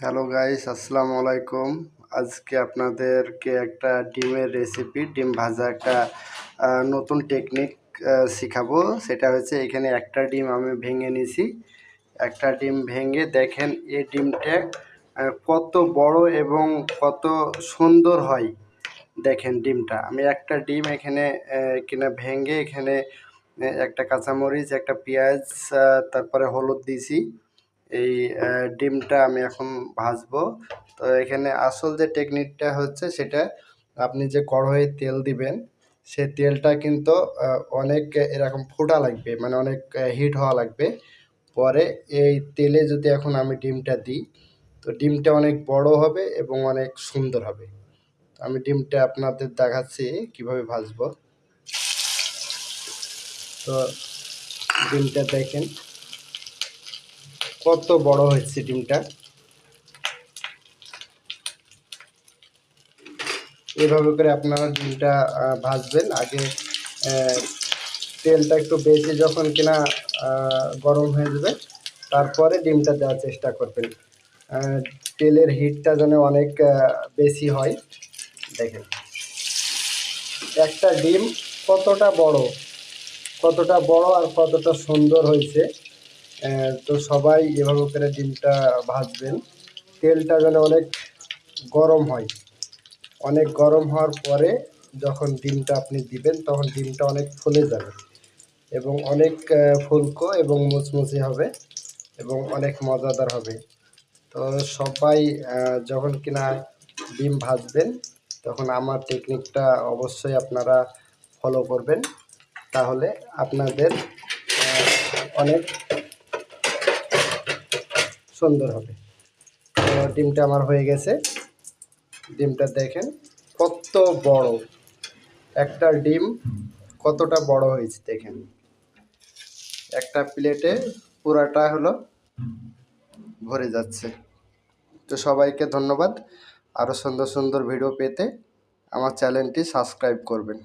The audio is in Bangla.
হ্যালো গাইস, আসসালামু আলাইকুম। আজকে আপনাদেরকে একটা ডিমের রেসিপি, ডিম ভাজা একটা নতুন টেকনিক শিখাবো। সেটা হচ্ছে এখানে একটা ডিম আমি ভেঙে নিয়েছি। একটা ডিম ভেঙে দেখেন এই ডিমটা কত বড় এবং কত সুন্দর হয়। দেখেন ডিমটা, আমি একটা ডিম এখানে কিনা ভেঙে এখানে একটা কাঁচামরিচ, একটা পেঁয়াজ, তারপরে হলুদ দিয়েছি। এই ডিমটা আমি এখন ভাজবো। তো এখানে আসল যে টেকনিকটা হচ্ছে সেটা, আপনি যে কড়াইয়ে তেল দিবেন সে তেলটা কিন্তু অনেক এরকম ফোটা লাগবে, মানে অনেক হিট হওয়া লাগবে। পরে এই তেলে যদি এখন আমি ডিমটা দিই, তো ডিমটা অনেক বড় হবে এবং অনেক সুন্দর হবে। আমি ডিমটা আপনাদের দেখাচ্ছি কিভাবে ভাজবো। তো ডিমটা দেখেন কত বড় হয়েছে ডিমটা। এভাবে করে আপনারা ডিমটা ভাজবেন। আগে তেলটা একটু বেশি যখন কিনা গরম হয়ে যাবে, তারপরে ডিমটা দেওয়ার চেষ্টা করবেন। তেলের হিটটা যেন অনেক বেশি হয়। দেখেন একটা ডিম কতটা বড় আর কতটা সুন্দর হয়েছে। তো সবাই এভাবে করে ডিমটা ভাজবেন। তেলটা যেন অনেক গরম হয়। অনেক গরম হওয়ার পরে যখন ডিমটা আপনি দিবেন, তখন ডিমটা অনেক ফুলে যাবে এবং অনেক ফুলকো এবং মুচমুচে হবে এবং অনেক মজাদার হবে। তো সবাই যখন কিনা ডিম ভাজবেন, তখন আমার টেকনিকটা অবশ্যই আপনারা ফলো করবেন। তাহলে আপনাদের অনেক সুন্দর হবে। তো ডিমটা আমার হয়ে গেছে। ডিমটা দেখেন কত বড় একটা ডিম, কতটা বড় হয়েছে দেখেন। একটা প্লেটে পুরাটা হলো ভরে যাচ্ছে। তো সবাইকে ধন্যবাদ। আরও সুন্দর সুন্দর ভিডিও পেতে আমার চ্যানেলটি সাবস্ক্রাইব করবেন।